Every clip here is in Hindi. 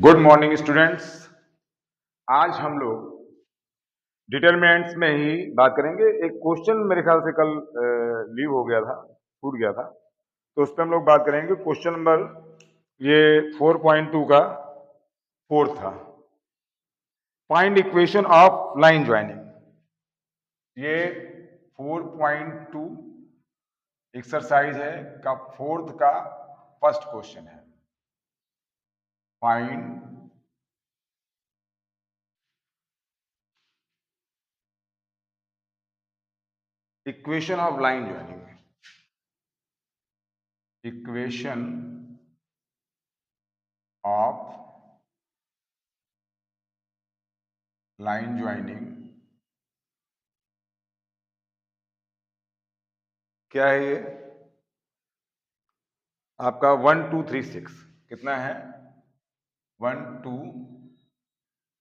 Good morning students. आज हम लोग डिटरमिनेंट्स में ही बात करेंगे। एक क्वेश्चन मेरे ख्याल से कल लीव हो गया था, छूट गया था, तो उस पर हम लोग बात करेंगे। क्वेश्चन नंबर ये 4.2 का फोर्थ था, find equation of line joining. ये 4.2 एक्सरसाइज है का फोर्थ का फर्स्ट क्वेश्चन है। Find equation of line joining. Equation of line joining क्या है? ये आपका 1 2 3 6 कितना है? 1 2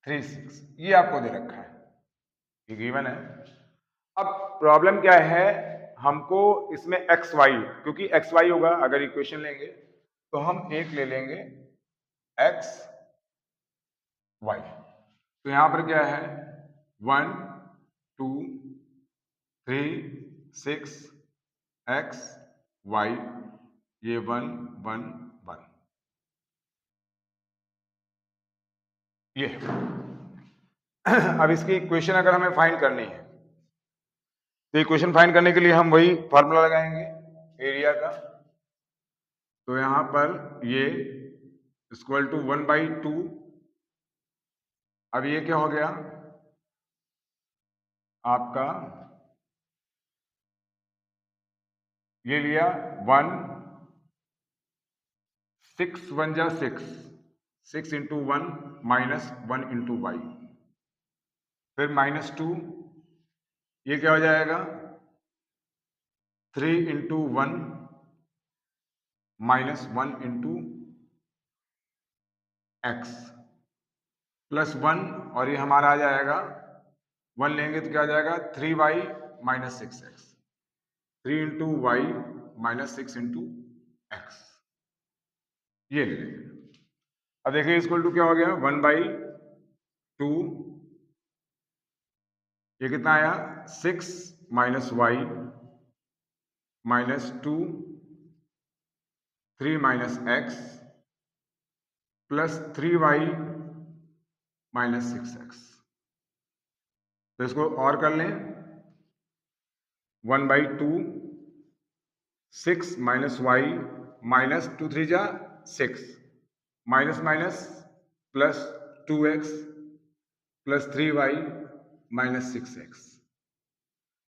3 6 ये आपको दे रखा है, ये गिवन है। अब प्रॉब्लम क्या है, हमको इसमें एक्स वाई, क्योंकि एक्स वाई होगा अगर इक्वेशन लेंगे तो हम एक ले लेंगे एक्स वाई। तो यहां पर क्या है? 1 2 3 6 एक्स वाई, ये 1 1 1 ये अब इसकी इक्वेशन अगर हमें फाइंड करनी है तो इक्वेशन फाइंड करने के लिए हम वही फार्मूला लगाएंगे एरिया का। तो यहां पर ये इक्वल टू 1/2। अब ये क्या हो गया आपका? ये लिया 1 6 1 जा 6 6 इंटू 1 माइनस 1 इंटू वाई, फिर -2, ये क्या हो जाएगा? 3 into 1 minus 1 into x plus 1, और ये हमारा आ जाएगा 1 लेंगे तो क्या आ जाएगा? 3y minus 6x, 3 into y minus 6 into x, ये ले लेंगे। अब देखिए इक्वल टू क्या हो गया? 1/2, ये कितना आया? 6 minus y minus 2 3 minus x plus 3y minus 6x। तो इसको और कर लें, 1/2 6 माइनस वाई माइनस 2 3 जा 6 minus minus plus 2x plus 3y minus 6x।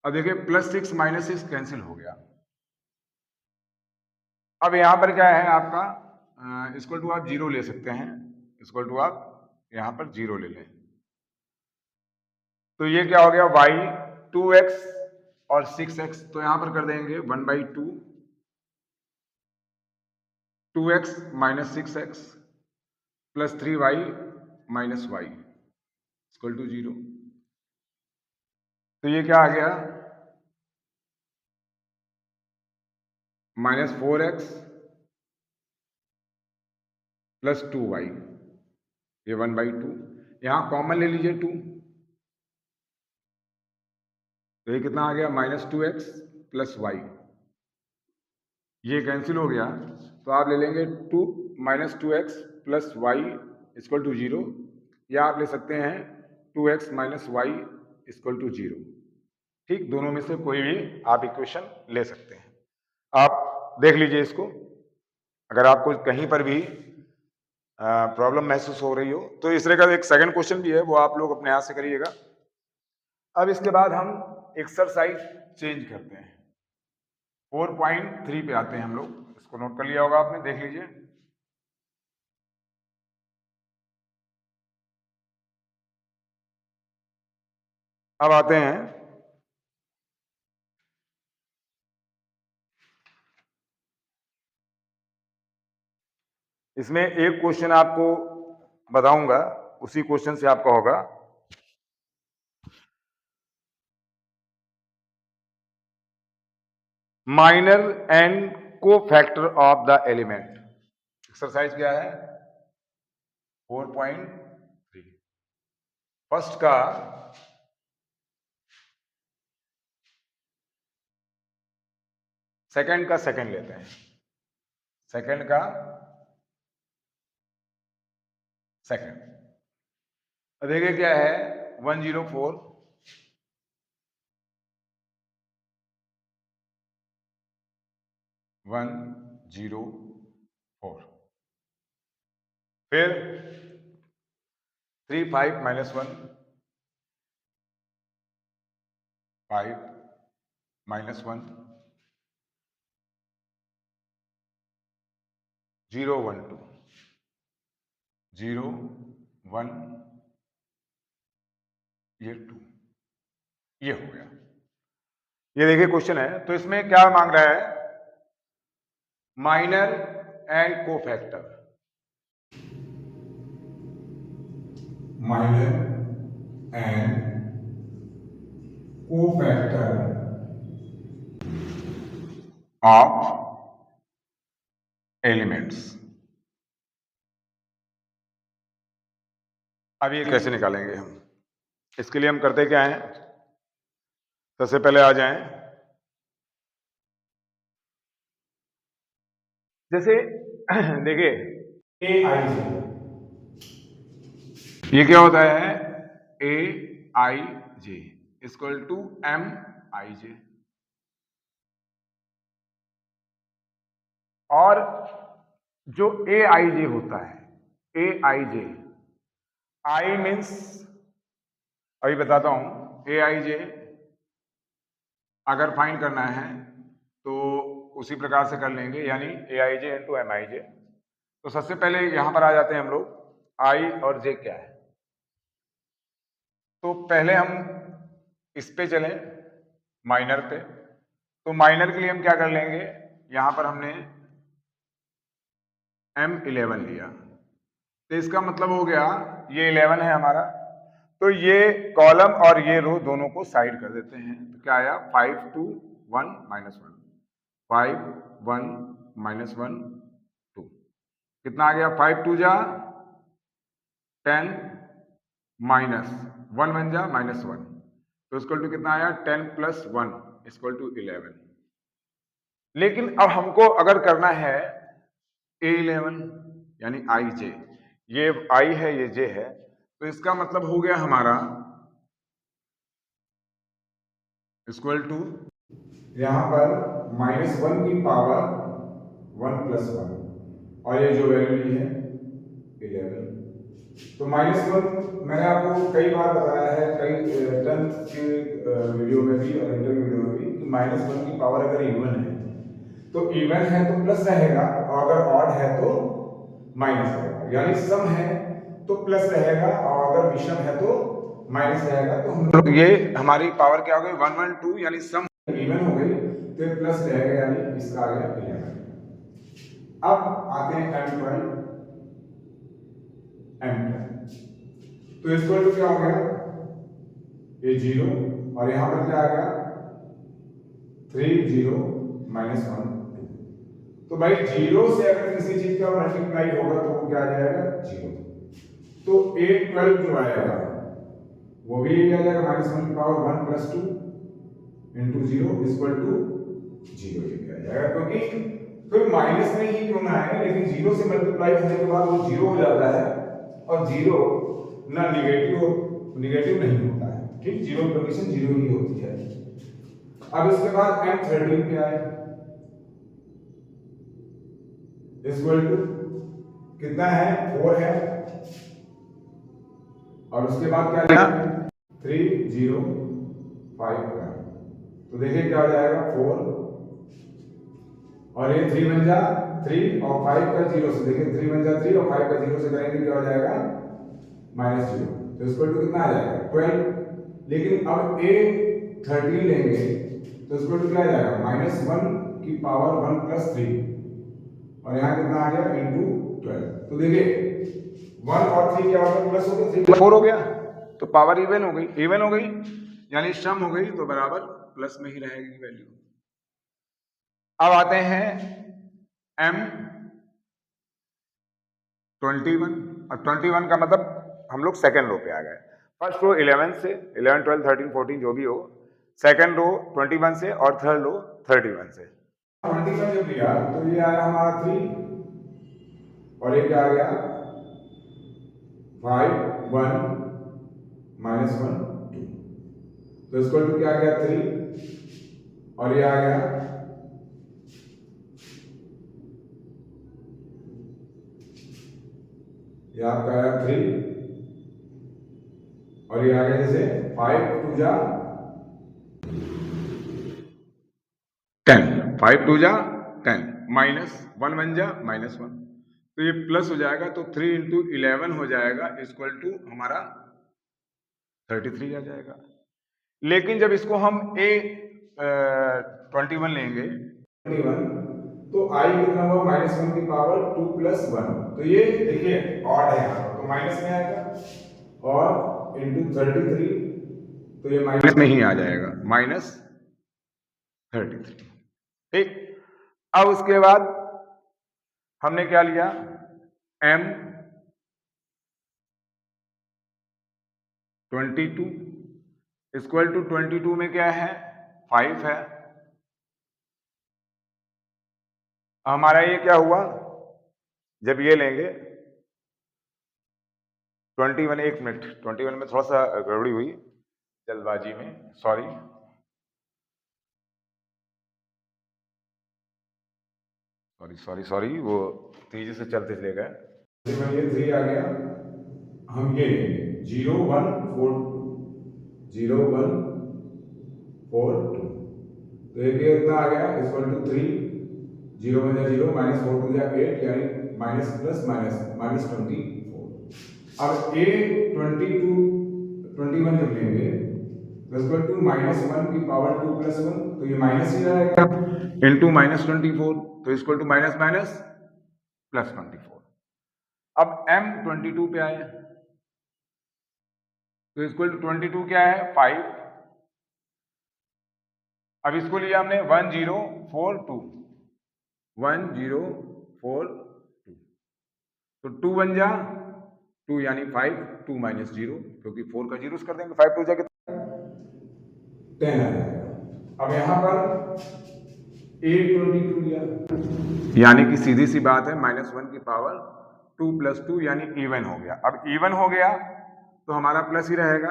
अब देखिए प्लस 6 माइनस 6 कैंसिल हो गया। अब यहां पर क्या है आपका? इक्वल टू आप जीरो ले सकते हैं, इक्वल टू आप यहां पर जीरो ले लें। तो ये क्या हो गया? y 2x और 6x, तो यहां पर कर देंगे 1/2 2x minus 6x plus 3y minus y equal to 0। तो ये क्या आ गया? -4x प्लस 2y, ये 1/2, यहां कॉमन ले लीजिए 2, तो ये कितना आ गया? -2x प्लस y, ये कैंसिल हो गया। तो आप ले लेंगे 2 -2x plus Y equal to 0, या आप ले सकते हैं 2x minus Y equal to 0। ठीक, दोनों में से कोई भी आप इक्वेशन ले सकते हैं। आप देख लीजिए इसको, अगर आपको कहीं पर भी प्रॉब्लम महसूस हो रही हो तो इस तरह का एक सेकंड क्वेश्चन भी है, वो आप लोग अपने हाथ से करिएगा। अब इसके बाद हम एक्सरसाइज चेंज करते हैं, 4.3 पे आते हैं हम लोग। इसको नोट कर लिया होगा आपने, देख लीजिए। अब आते हैं इसमें एक क्वेश्चन आपको बताऊंगा, उसी क्वेश्चन से आपका होगा माइनर एंड को factor of the element. Exercise क्या है? 4.3। फर्स्ट का सेकंड का सेकंड लेते हैं, सेकंड का सेकंड। देखिए क्या है 104 104। फिर 3 5 -1 5 -1 0 1 2 0 1 ये 2, ये हो गया। ये देखिए क्वेश्चन है, तो इसमें क्या मांग रहा है, minor and cofactor. Minor and cofactor of elements. अब ये कैसे निकालेंगे हम, इसके लिए हम करते क्या हैं, सबसे पहले आ जाएं, जैसे देखिए ए आई जे, ये क्या होता है, ए आई जे इक्वल टू एम आई जे। और जो ए आई जे होता है, ए आई जे, आई मीन्स, अभी बताता हूं, ए आई जे अगर फाइंड करना है तो उसी प्रकार से कर लेंगे, यानी ए आई जे इंटू एम आई जे। तो सबसे पहले यहां पर आ जाते हैं हम लोग, आई और जे क्या है। तो पहले हम इस पे चलें, माइनर पे। तो माइनर के लिए हम क्या कर लेंगे, यहां पर हमने M11 लिया, तो इसका मतलब हो गया ये 11 है हमारा, तो ये कॉलम और ये रो दोनों को साइड कर देते हैं। तो क्या आया 5 2 1 -1 5 1 -1 2, कितना आ गया 5 2 जा 10 -1 1 जा -1, तो इक्वल टू कितना आया 10 + 1 इक्वल टू 11। लेकिन अब हमको अगर करना है A11 यानी आई जे, ये आई है ये जे है, तो इसका मतलब हो गया हमारा इक्वल टू यहां पर -1 की पावर 1 + 1, और ये जो वैल्यू ली है 11। तो -1 मैंने आपको कई बार बताया है, कई टेंथ के वीडियो में भी और इंटरव्यू वीडियो में भी, कि -1 की पावर अगर इवन है तो इवन है तो प्लस रहेगा, और अगर ऑड है तो माइनस रहेगा, यानी सम है तो प्लस रहेगा, और अगर विषम है तो माइनस रहेगा। तो हम लोग ये हमारी पावर क्या हो गई 1 1 2, यानी सम इवन हो गई तो प्लस रहेगा, यानी इसका आ गया 11। अब आते हैं M12 तो इक्वल टू क्या हो गया, ये 0, और यहां पर क्या आ गया 3 0 -1 2। तो भाई 0 से अगर किसी चीज का मल्टीप्लाई होगा तो वो क्या आ जाएगा 0। तो A12 जो आएगा वो भी आ जाएगा -1 की पावर 1 + 2 इंटू 0 इक्वल टू 0 ये आ जाएगा, क्योंकि फिर माइनस में ही क्यों ना आए, लेकिन 0 से मल्टीप्लाई होने के बाद वो 0 हो जाता है, और 0 ना निगेटिव नहीं होता है, ठीक, 0 कंडीशन 0 ही होती है। अब इसके बाद M13 पे आए, इक्वल टू कितना है 4 है, और उसके बाद क्या लिखा 3 0 5 1। तो देखिए क्या हो जाएगा 4, और ये 3 बन जा 3, और 5 का 0 से, देखिए 3 बन जा 3, और 5 का 0 से करेंगे क्या हो जाएगा -0, तो इक्वल टू कितना आ जाएगा 12। लेकिन अब A13 लेंगे तो इक्वल टू क्या आ जाएगा -1 की पावर 1 + 3, और यहाँ कितना आ गया इंटू 12। तो देखिए 1 और 3 क्या हो गया प्लस हो गया, 3 + 4 हो गया, तो पावर इवन हो गई, यानी सम हो गई, तो बराबर प्लस में ही रहेगी वैल्यू। अब आते हैं M21, अब 21 का मतलब हम लोग सेकेंड रो पे आ गए। फर्स्ट रो 11 से, 11, 12, 13, 14 जो भी हो, सेकेंड रो 21 से और थर्ड रो 31 से। 21 जब लिया तो ये आया हमारा 3 और ये क्या आ गया 5, 1, -1, 2, तो इसको टू क्या आ गया 3 और ये आ गया ये आपका आया 3 और ये आ गया जैसे 5 2 जा 10, 5 2 जा 10, -1 1 जा -1, तो ये प्लस हो जाएगा, तो 3 इंटू 11 हो जाएगा इक्वल टू हमारा 33 आ जाएगा। लेकिन जब इसको हम 21 लेंगे 21, तो i कितना हुआ -1 की पावर 2 + 1, तो ये देखिए ऑड है यहाँ पर, तो माइनस में आएगा और इंटू 33, तो ये माइनस में ही आ जाएगा -33। ठीक, अब उसके बाद हमने क्या लिया m 22 इक्वल टू 22 में क्या है 5 है। हमारा ये क्या हुआ जब ये लेंगे 21, एक मिनट 21 में थोड़ा सा गड़बड़ी हुई जल्दबाजी में, सॉरी। सॉरी वो तेजी से चलते चले गए। ये 3 आ गया, हम ये लेंगे 0 1 4 0 1 4 2, तो ये कितना आ गया इक्वल टू 3, 0 1 0 -4 2 8, यानी माइनस प्लस माइनस -24। अब a 21 जब लेंगे तो इक्वल टू -1 की पावर 2 + 1, तो ये माइनस ही रहेगा इंटू -24, तो इक्वल टू माइनस माइनस +24। अब m 22 पे आए तो इक्वल टू 22 क्या है 5। अब इसको लिया हमने 1 0 4 2, 1 0 4 2, तो 2 बन जा 2 यानी 5, 2 - 0, क्योंकि 4 का जीरो कर देंगे, 5 2 जा कितना 10 आ जाएगा। अब यहां पर a 22 लिया, यानी कि सीधी सी बात है -1 की पावर 2 + 2, यानी इवन हो गया। अब इवन हो गया तो हमारा प्लस ही रहेगा,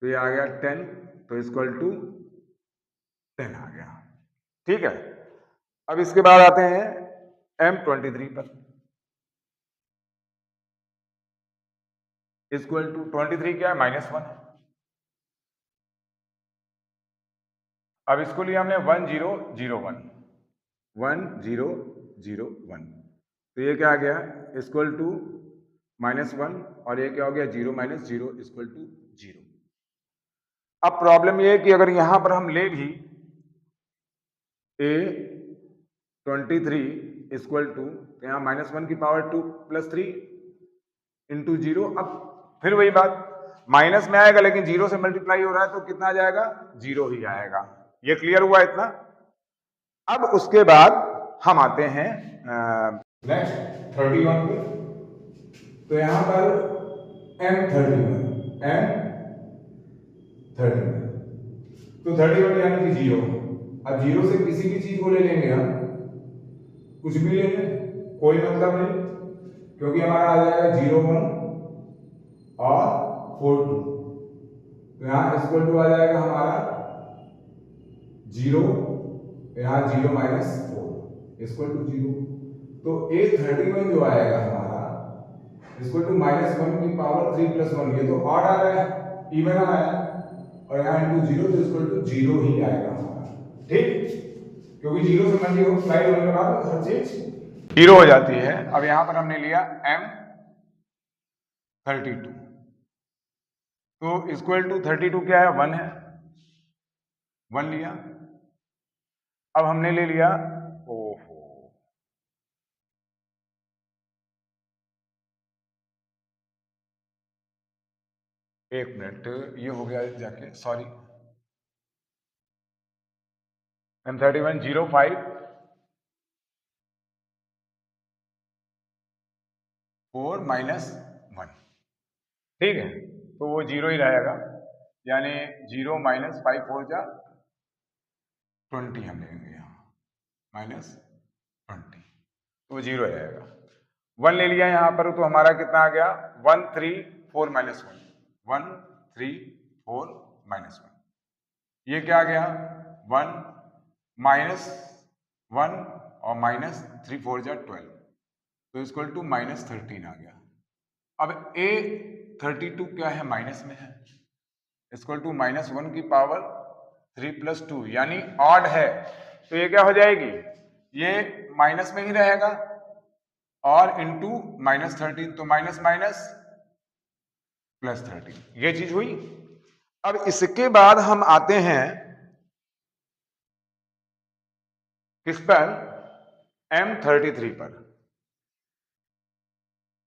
तो ये आ गया 10, तो इक्वल टू 10 आ गया। ठीक है, अब इसके बाद आते हैं M23 पर, इक्वल टू 23 क्या है -1 है। अब इसको लिया हमने 1 0 0 1, 1 0 0 1, तो ये क्या आ गया इक्वल टू -1, और ये क्या हो गया 0 - 0 इक्वल टू 0। अब प्रॉब्लम ये है कि अगर यहां पर हम ले भी a 23 इक्वल टू, तो यहाँ -1 की पावर 2 + 3 इंटू 0, अब फिर वही बात माइनस में आएगा, लेकिन 0 से मल्टीप्लाई हो रहा है तो कितना आ जाएगा 0 ही आएगा। ये क्लियर हुआ इतना। अब उसके बाद हम आते हैं नेक्स्ट 31 पे, तो यहां पर M31 तो 31 यानी कि 0। अब 0 से किसी भी चीज को ले लेंगे हम, कुछ भी ले लें कोई मतलब नहीं, क्योंकि हमारा आ जाएगा 0 1 और 4 2, तो यहाँ इक्वल टू आ जाएगा हमारा 0, यहाँ 0 - 4 इक्वल टू 0, तो A31 जो आएगा हमारा इक्वल टू -1 की पावर 3 + 1, ये तो ऑड आ रहा है, इवन आ रहा है, और यहाँ इंटू 0, तो इक्वल टू 0 ही आएगा हमारा। ठीक, क्योंकि 0 से मल्टीप्लाई होने के बाद हर चीज 0 हो जाती है। अब यहां पर हमने लिया M32, तो इक्वल टू 32 क्या है 1 है, 1 लिया। अब हमने ले लिया, ओहो एक मिनट, ये हो गया जाके, सॉरी M31 05 4 माइनस 1, ठीक है, तो वो 0 ही रहेगा, यानी 0 माइनस 5 4 जा 20 हम लेंगे यहाँ, माइनस 20, तो 0 रहेगा। 1 ले लिया यहाँ पर, तो हमारा कितना आ गया, 1 3 4 माइनस 1, 1 3 4 माइनस 1, ये क्या आ गया, 1 माइनस 1 और माइनस 3 4 जा 12, तो इक्वल टू माइनस 13 आ गया। अब a 32 क्या है, माइनस में है, इक्वल टू माइनस 1 की पावर 3 प्लस 2, यानी ऑड है, तो ये क्या हो जाएगी, ये माइनस में ही रहेगा, और इंटू माइनस 13, तो माइनस माइनस प्लस 13, ये चीज हुई। अब इसके बाद हम आते हैं किस पर, M33 पर,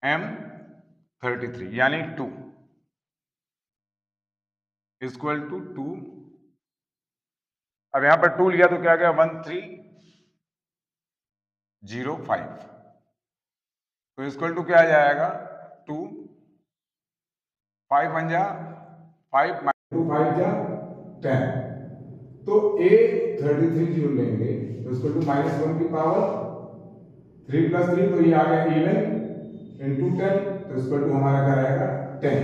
M33 यानी 2 इक्वल टू 2, अब यहां पर 2 लिया तो क्या गया, 1305, तो इक्वल टू क्या आ जाएगा, 2 5 1 जा 5 2 5 जा 10, तो a 33 जो लेंगे तो इसको टू माइनस 1 की पावर 3 प्लस 3, तो ये आ गया 11 इंटू 10, तो इसको टू हमारा क्या रहेगा 10,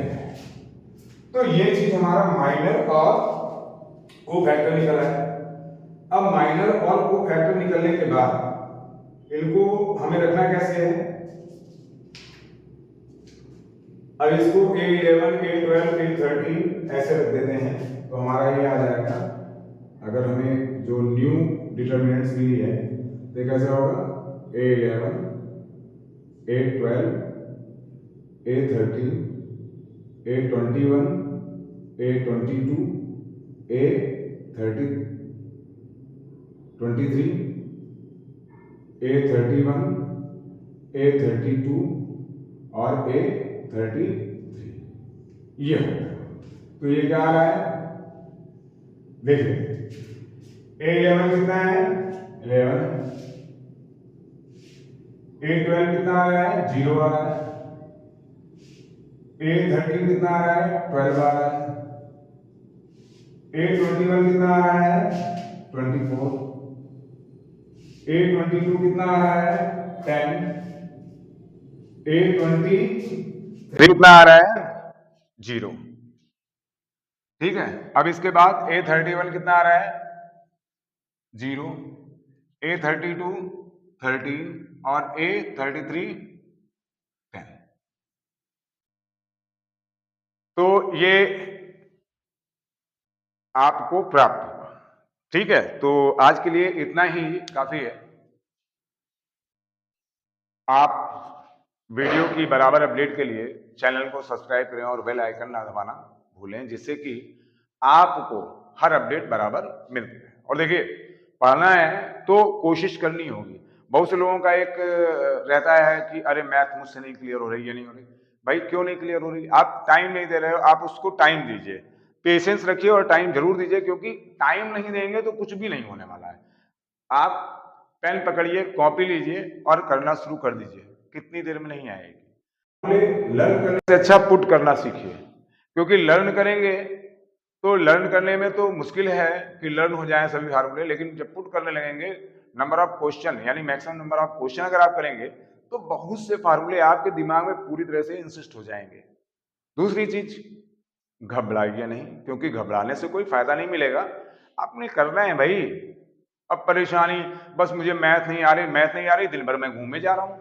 तो ये चीज हमारा माइनर और को फैक्टर निकला है। अब माइनर और को फैक्टर निकलने के बाद इनको हमें रखना कैसे है, अब इसको A11 A12 A13 ऐसे रख देते हैं, तो हमारा ये आ जाएगा, अगर हमें जो न्यू डिटर्मिनेंट्स मिली है तो कैसे होगा, A11 A12 A13 A21 A22 A23 A31 A32 और A33, ये तो ये क्या आ रहा है, देखिए A11 कितना है, 11, A12 कितना आ रहा है, 0 आ रहा है, A13 कितना आ रहा है, 12 आ रहा है, A21 कितना आ रहा है, 24, A22 कितना आ रहा है, 10, A23 कितना आ रहा है, 0, ठीक है। अब इसके बाद A31 कितना आ रहा है, 0, A32 13 और A33 10, तो ये आपको प्राप्त होगा, ठीक है। तो आज के लिए इतना ही काफी है। आप वीडियो की बराबर अपडेट के लिए चैनल को सब्सक्राइब करें और बेल आइकन ना दबाना भूलें, जिससे कि आपको हर अपडेट बराबर मिलती है। और देखिए, पढ़ना है तो कोशिश करनी होगी। बहुत से लोगों का एक रहता है कि अरे मैथ मुझसे नहीं क्लियर हो रही, ये नहीं हो रही। भाई क्यों नहीं क्लियर हो रही, आप टाइम नहीं दे रहे हो, आप उसको टाइम दीजिए, पेशेंस रखिए और टाइम जरूर दीजिए, क्योंकि टाइम नहीं देंगे तो कुछ भी नहीं होने वाला है। आप पेन पकड़िए, कॉपी लीजिए और करना शुरू कर दीजिए, कितनी देर में नहीं आएगी। लर्न करने से अच्छा पुट करना सीखिए, क्योंकि लर्न करेंगे तो लर्न करने में तो मुश्किल है कि लर्न हो जाए सभी फार्मूले, लेकिन जब पुट करने लगेंगे, नंबर ऑफ क्वेश्चन यानी मैक्सिमम नंबर ऑफ क्वेश्चन अगर आप करेंगे तो बहुत से फार्मूले आपके दिमाग में पूरी तरह से इंसिस्ट हो जाएंगे। दूसरी चीज, घबराइए नहीं, क्योंकि घबराने से कोई फायदा नहीं मिलेगा, आपने करना है भाई। अब परेशानी, बस मुझे मैथ नहीं आ रही, मैथ नहीं आ रही, दिन भर मैं घूमने जा रहा हूं,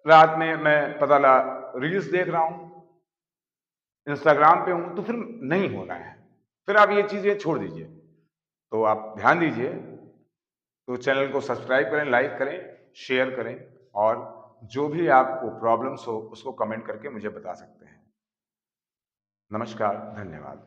रात में मैं पता ला रील्स देख रहा हूं, इंस्टाग्राम पे हूं, तो फिर नहीं हो रहा है, फिर आप ये चीजें छोड़ दीजिए। तो आप ध्यान दीजिए, तो चैनल को सब्सक्राइब करें, लाइक करें, शेयर करें, और जो भी आपको प्रॉब्लम्स हो उसको कमेंट करके मुझे बता सकते हैं। नमस्कार, धन्यवाद।